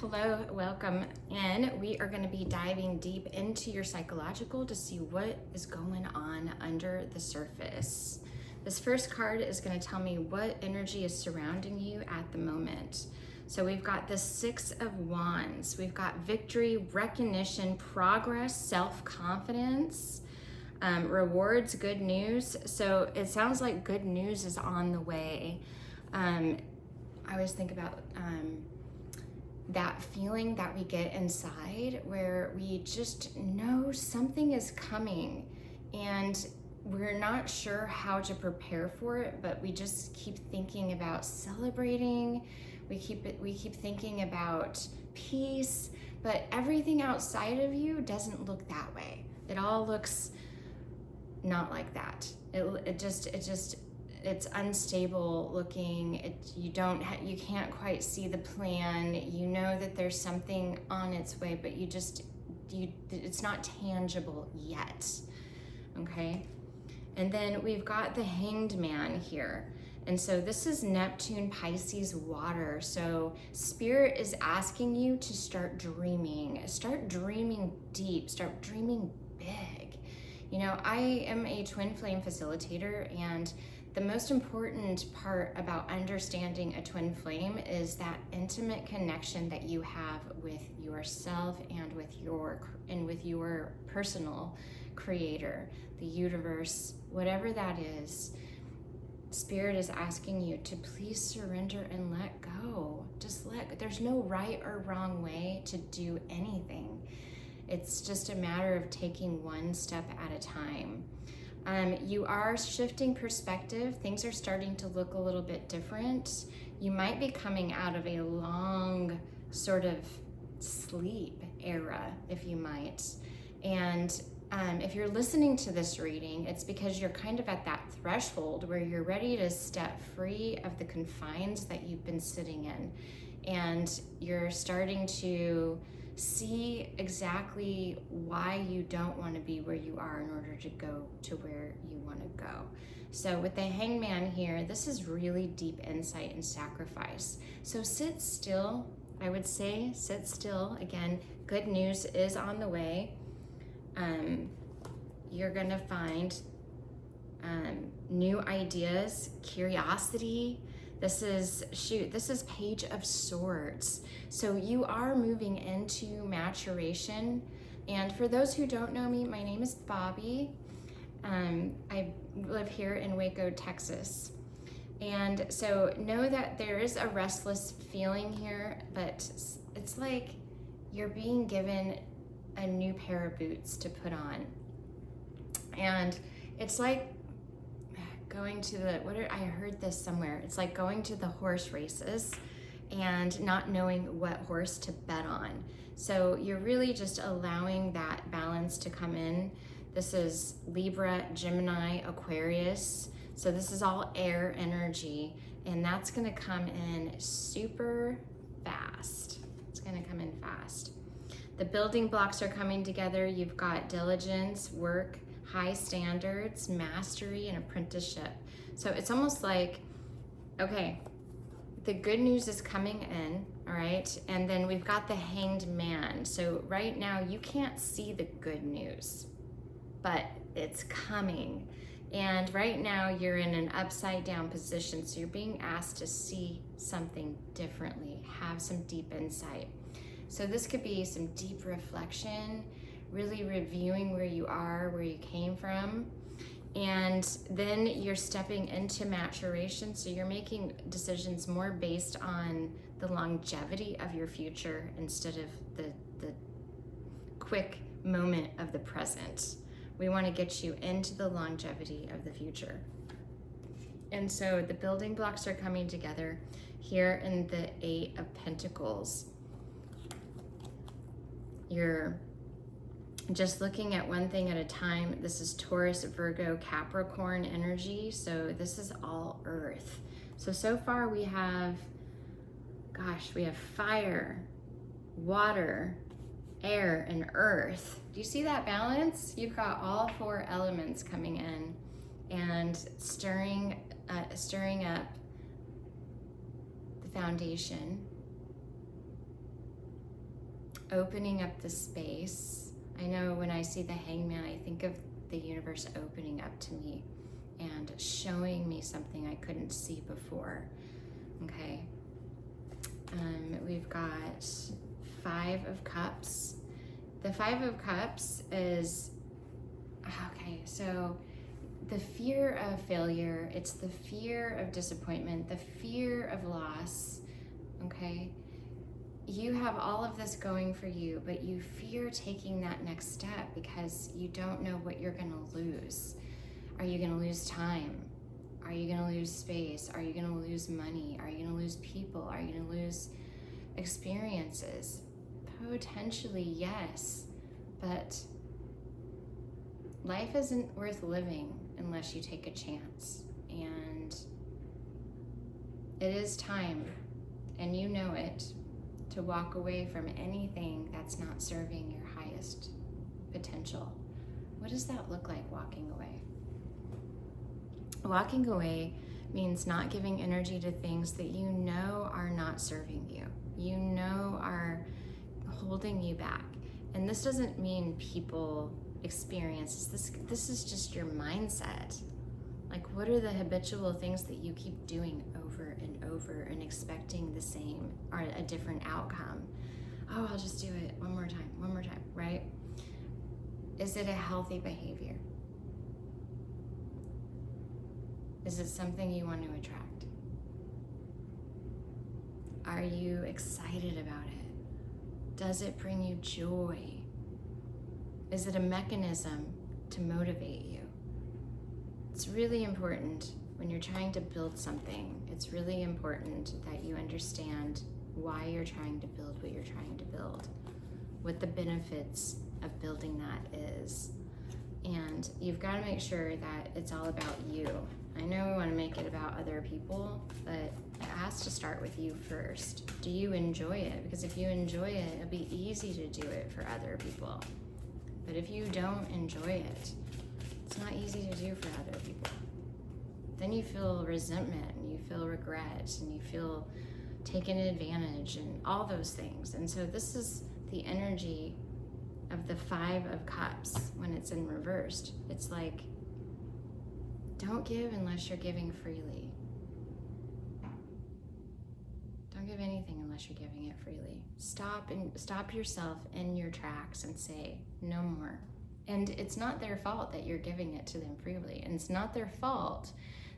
Hello, welcome in. We are going to be diving deep into your psychological to see what is going on under the surface. This first card is going to tell me what energy is surrounding you at the moment. So we've got the Six of Wands. We've got victory, recognition, progress, self-confidence, rewards, good news. So it sounds like good news is on the way. I always think about that feeling that we get inside where we just know something is coming and we're not sure how to prepare for it, but we just keep thinking about celebrating. We keep thinking about peace, but everything outside of you doesn't look that way. It all looks not like that. It's unstable looking. You can't quite see the plan. You know that there's something on its way, but it's not tangible yet. Okay. And then we've got the Hanged Man here. And so this is Neptune, Pisces, water. So Spirit is asking you to start dreaming deep, start dreaming big. You know, I am a twin flame facilitator, and the most important part about understanding a twin flame is that intimate connection that you have with yourself and with your personal creator, the universe, whatever that is. Spirit is asking you to please surrender and let go. There's no right or wrong way to do anything. It's just a matter of taking one step at a time. You are shifting perspective. Things are starting to look a little bit different. You might be coming out of a long sort of sleep era, if you might. And if you're listening to this reading, it's because you're kind of at that threshold where you're ready to step free of the confines that you've been sitting in. And you're starting to see exactly why you don't want to be where you are in order to go to where you want to go. So with the Hangman here, this is really deep insight and sacrifice. So sit still. I would say sit still. Again, good news is on the way. You're gonna find new ideas, curiosity. This is Page of Swords. So you are moving into maturation. And for those who don't know me, my name is Bobby. I live here in Waco, Texas. And so know that there is a restless feeling here, but it's like you're being given a new pair of boots to put on. And it's like going to I heard this somewhere. It's like going to the horse races and not knowing what horse to bet on. So you're really just allowing that balance to come in. This is Libra, Gemini, Aquarius. So this is all air energy, and that's gonna come in super fast. It's gonna come in fast. The building blocks are coming together. You've got diligence, work, high standards, mastery, and apprenticeship. So it's almost like, okay, the good news is coming in, all right? And then we've got the Hanged Man. So right now you can't see the good news, but it's coming. And right now you're in an upside down position. So you're being asked to see something differently, have some deep insight. So this could be some deep reflection, really reviewing where you are, where you came from. And then you're stepping into maturation. So you're making decisions more based on the longevity of your future instead of the quick moment of the present. We want to get you into the longevity of the future. And so the building blocks are coming together here in the Eight of Pentacles. You're just looking at one thing at a time. This is Taurus, Virgo, Capricorn energy. So this is all earth. So far we have fire, water, air, and earth. Do you see that balance? You've got all four elements coming in and stirring up the foundation opening up the space. I know when I see the Hangman, I think of the universe opening up to me and showing me something I couldn't see before. Okay. We've got 5 of Cups. The 5 of Cups is, okay, so the fear of failure, it's the fear of disappointment, the fear of loss, okay? You have all of this going for you, but you fear taking that next step because you don't know what you're gonna lose. Are you gonna lose time? Are you gonna lose space? Are you gonna lose money? Are you gonna lose people? Are you gonna lose experiences? Potentially, yes, but life isn't worth living unless you take a chance. And it is time, and you know it, to walk away from anything that's not serving your highest potential. What does that look like, walking away? Walking away means not giving energy to things that you know are not serving you, you know are holding you back. And this doesn't mean people, experiences. This is just your mindset. Like, what are the habitual things that you keep doing over and over and expecting the same or a different outcome? Oh, I'll just do it one more time, right? Is it a healthy behavior? Is it something you want to attract? Are you excited about it? Does it bring you joy? Is it a mechanism to motivate you? It's really important when you're trying to build something. It's really important that you understand why you're trying to build what you're trying to build, what the benefits of building that is. And you've got to make sure that it's all about you. I know we want to make it about other people, but it has to start with you first. Do you enjoy it? Because if you enjoy it, it'll be easy to do it for other people. But if you don't enjoy it, it's not easy to do for other people. Then you feel resentment, and you feel regret, and you feel taken advantage, and all those things. And so this is the energy of the 5 of Cups when it's in reversed. It's like, don't give unless you're giving freely. Don't give anything unless you're giving it freely. Stop yourself in your tracks and say, no more. And it's not their fault that you're giving it to them freely. And it's not their fault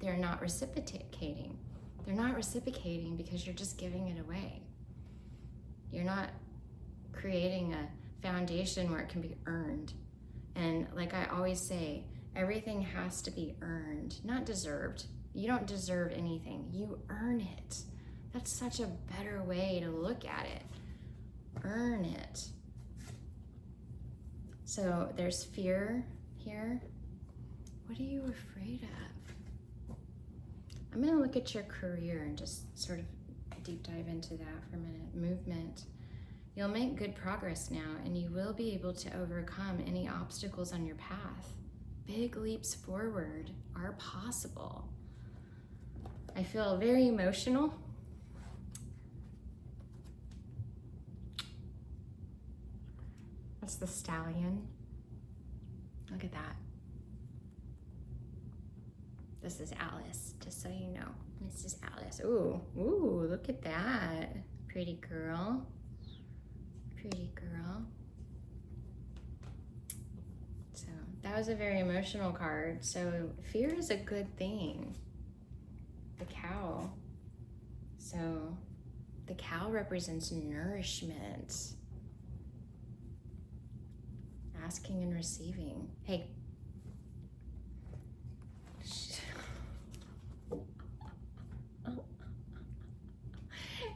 they're not reciprocating. They're not reciprocating because you're just giving it away. You're not creating a foundation where it can be earned. And like I always say, everything has to be earned, not deserved. You don't deserve anything. You earn it. That's such a better way to look at it. Earn it. So there's fear here. What are you afraid of? I'm going to look at your career and just sort of deep dive into that for a minute. Movement. You'll make good progress now, and you will be able to overcome any obstacles on your path. Big leaps forward are possible. I feel very emotional. That's the stallion. Look at that. This is Alice, just so you know. This is Alice. Ooh, look at that. Pretty girl. Pretty girl. So that was a very emotional card. So fear is a good thing. The cow. So the cow represents nourishment. Asking and receiving. Hey.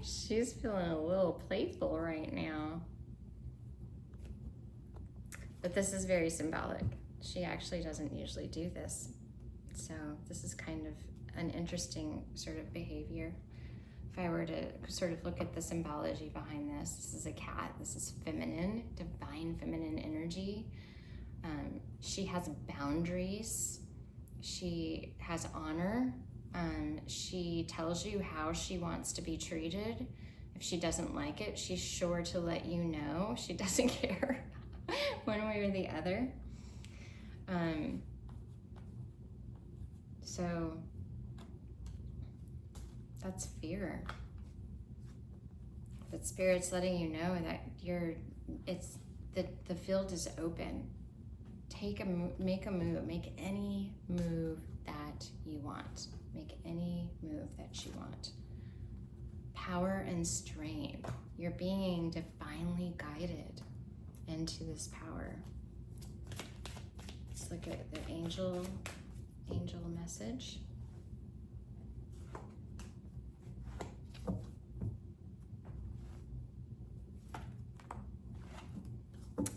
She's feeling a little playful right now. But this is very symbolic. She actually doesn't usually do this. So this is kind of an interesting sort of behavior. If I were to sort of look at the symbology behind this, this is a cat. This is feminine, divine feminine energy. She has boundaries. She has honor. She tells you how she wants to be treated. If If she doesn't like it, she's sure to let you know. She doesn't care one way or the other. So that's fear. But Spirit's letting you know that the field is open. Make a move. Make any move that you want. Make any move that you want. Power and strength. You're being divinely guided into this power. Let's look at the angel message.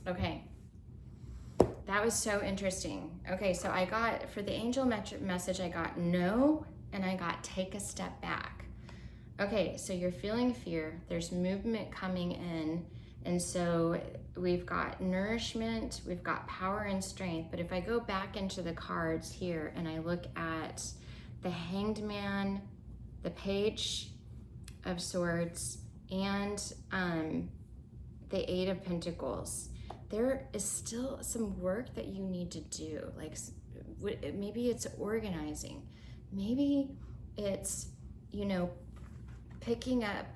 Okay, that was so interesting. Okay, so I got, for the angel message, I got no, and I got take a step back. Okay, so you're feeling fear, there's movement coming in, and so we've got nourishment, we've got power and strength, but if I go back into the cards here and I look at the Hanged Man, the Page of Swords, and the Eight of Pentacles, there is still some work that you need to do. Like maybe it's organizing, maybe it's, picking up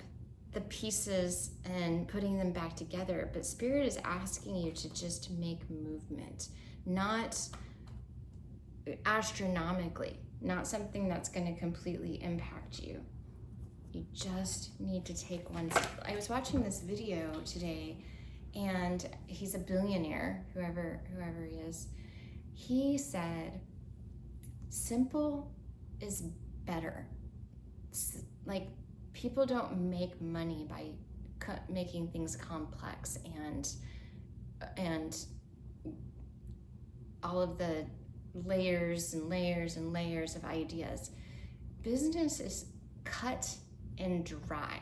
the pieces and putting them back together. But Spirit is asking you to just make movement, not astronomically, not something that's going to completely impact you. You just need to take one step. I was watching this video today, and he's a billionaire, whoever he is. He said, simple is better. Like, people don't make money by making things complex and all of the layers and layers and layers of ideas. Business is cut and dry.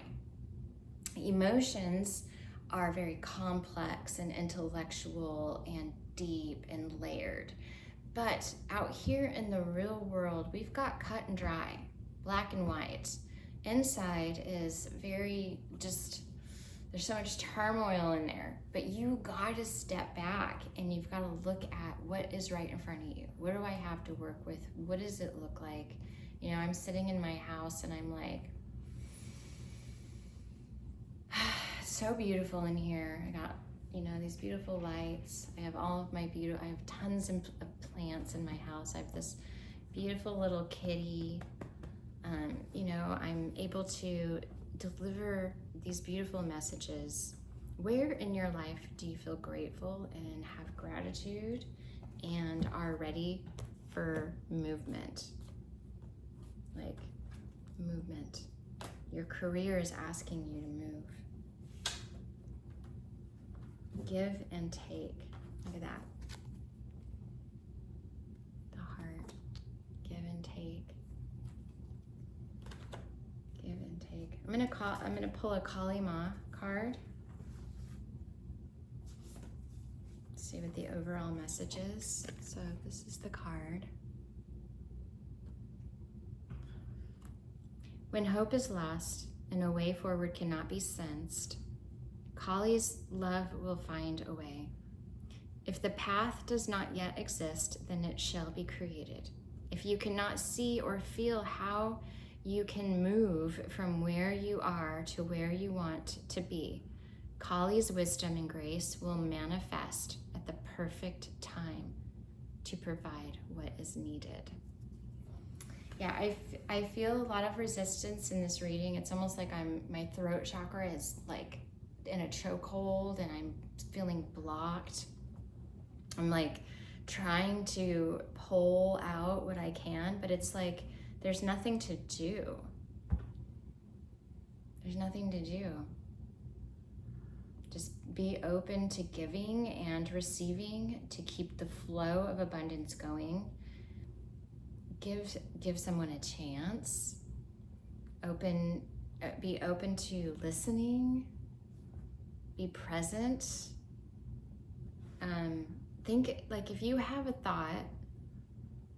Emotions are very complex and intellectual and deep and layered. But out here in the real world, we've got cut and dry, black and white. Inside is very there's so much turmoil in there, but you gotta step back and you've gotta look at what is right in front of you. What do I have to work with? What does it look like? I'm sitting in my house and I'm like, so beautiful in here. I got, these beautiful lights. I have all of my I have tons of plants in my house. I have this beautiful little kitty. I'm able to deliver these beautiful messages. Where in your life do you feel grateful and have gratitude and are ready for movement? Like movement. Your career is asking you to move. Give and take. Look at that. The heart. Give and take. Give and take. I'm gonna pull a Kali Ma card. See what the overall message is. So this is the card. When hope is lost and a way forward cannot be sensed, Kali's love will find a way. If the path does not yet exist, then it shall be created. If you cannot see or feel how you can move from where you are to where you want to be, Kali's wisdom and grace will manifest at the perfect time to provide what is needed. Yeah, I feel a lot of resistance in this reading. It's almost like my throat chakra is like in a chokehold and I'm feeling blocked. I'm like trying to pull out what I can, but it's like there's nothing to do. There's nothing to do. Just be open to giving and receiving to keep the flow of abundance going. Give someone a chance. Be open to listening. Be present. Think, like, if you have a thought,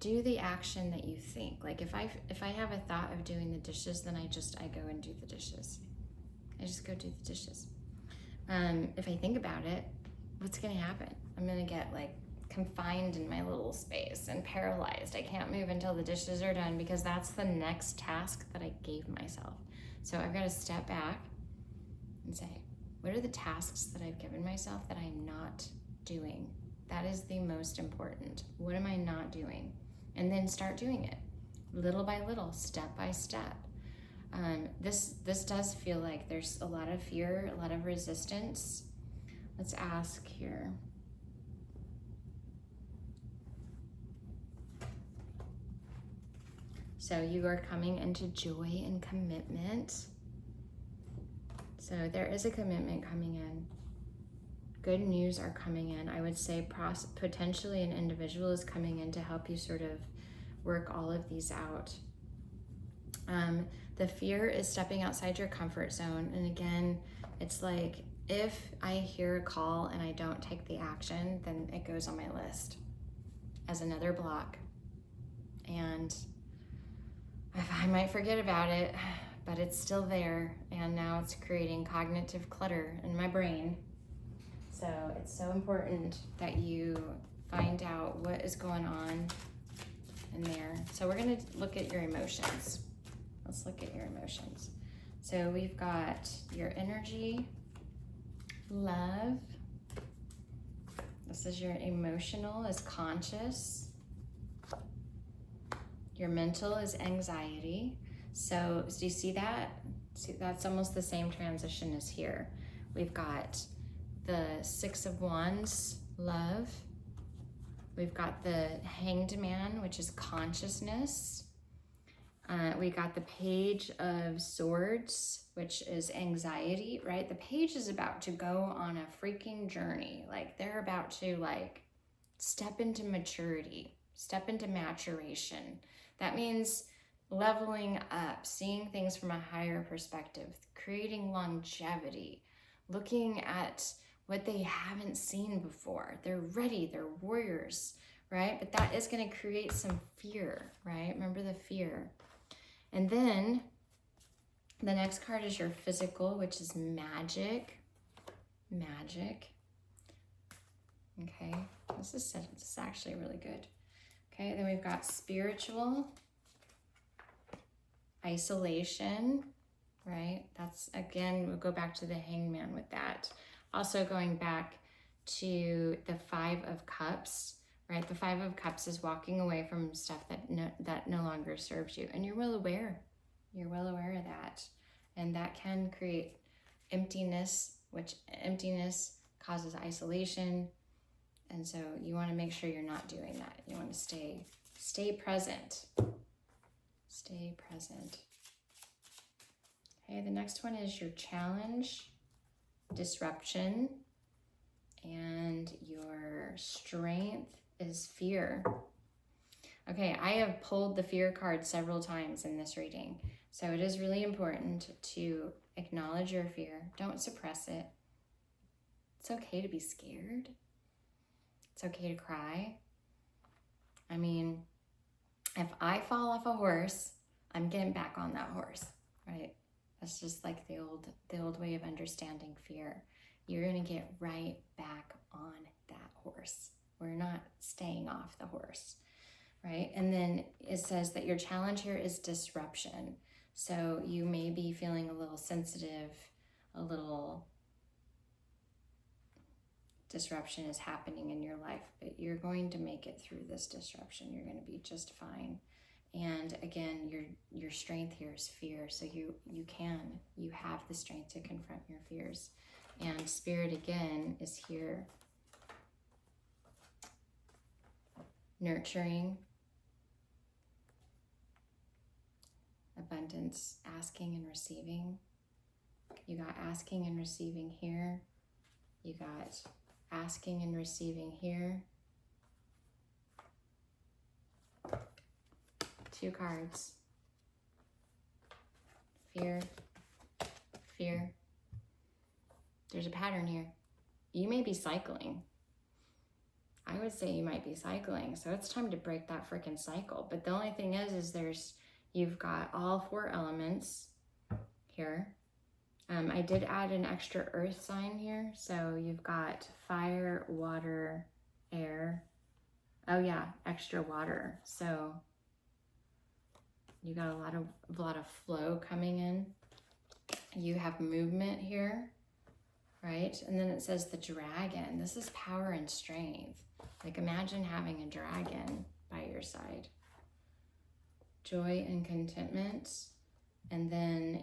do the action that you think. Like if I have a thought of doing the dishes, then I go and do the dishes. I just go do the dishes. If I think about it, what's gonna happen? I'm gonna get like confined in my little space and paralyzed. I can't move until the dishes are done because that's the next task that I gave myself. So I've got to step back and say, what are the tasks that I've given myself that I'm not doing? That is the most important. What am I not doing? And then start doing it little by little, step by step. This does feel like there's a lot of fear, a lot of resistance. Let's ask here. So you are coming into joy and commitment. So there is a commitment coming in. Good news are coming in. I would say potentially an individual is coming in to help you sort of work all of these out. The fear is stepping outside your comfort zone. And again, it's like, if I hear a call and I don't take the action, then it goes on my list as another block. And I might forget about it, but it's still there. And now it's creating cognitive clutter in my brain. So it's so important that you find out what is going on in there. So we're gonna look at your emotions. Let's look at your emotions. So we've got your energy, love. This is your emotional is conscious. Your mental is anxiety. So do you see that? See, that's almost the same transition as here. We've got the Six of Wands, love. We've got the Hanged Man, which is consciousness. We got the Page of Swords, which is anxiety, right? The page is about to go on a freaking journey. Like they're about to like step into maturity, step into maturation. That means leveling up, seeing things from a higher perspective, creating longevity, looking at what they haven't seen before. They're ready, they're warriors, right? But that is going to create some fear, right? Remember the fear. And then the next card is your physical, which is magic. Magic. Okay, this is actually really good. Okay, then we've got spiritual, isolation, right? That's, again, we'll go back to the Hangman with that. Also going back to the Five of Cups, right? The Five of Cups is walking away from stuff that no longer serves you. And you're well aware. You're well aware of that. And that can create emptiness, which emptiness causes isolation. And so you want to make sure you're not doing that. You want to stay present. Stay present. Okay, the next one is your challenge, disruption, and your strength is fear. Okay, I have pulled the fear card several times in this reading. So it is really important to acknowledge your fear. Don't suppress it. It's okay to be scared. It's okay to cry. I mean, if I fall off a horse, I'm getting back on that horse, right? That's just like the old way of understanding fear. You're gonna get right back on that horse. We're not staying off the horse, right? And then it says that your challenge here is disruption. So you may be feeling a little sensitive, a little disruption is happening in your life, but you're going to make it through this disruption. You're going to be just fine. And again, your strength here is fear. So you have the strength to confront your fears. And Spirit again is here. Nurturing, abundance, asking and receiving. You got asking and receiving here. You got asking and receiving here. 2 cards. Fear, fear. There's a pattern here. You may be cycling. I would say you might be cycling. So it's time to break that freaking cycle. But the only thing is you've got all 4 elements here. I did add an extra earth sign here. So you've got fire, water, air. Oh yeah, extra water. So you got a lot of flow coming in. You have movement here, right? And then it says the dragon. This is power and strength. Like imagine having a dragon by your side. Joy and contentment. And then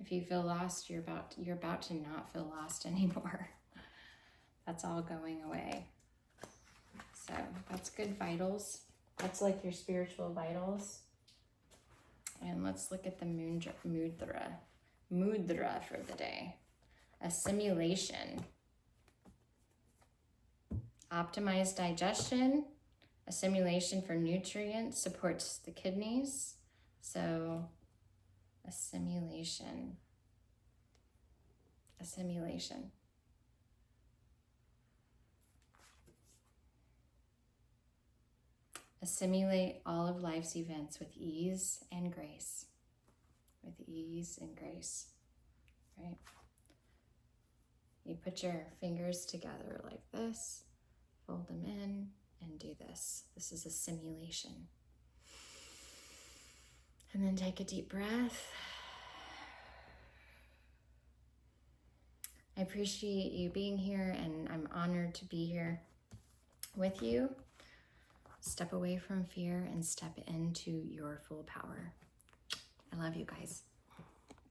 if you feel lost, you're about to not feel lost anymore. That's all going away. So that's good vitals. That's like your spiritual vitals. And let's look at the mudra for the day. Assimilation. Optimized digestion. Assimilation for nutrients supports the kidneys. So assimilation. Assimilate all of life's events with ease and grace. With ease and grace, right? You put your fingers together like this, fold them in, and do this. This is assimilation. And then take a deep breath. I appreciate you being here, and I'm honored to be here with you. Step away from fear and step into your full power. I love you guys.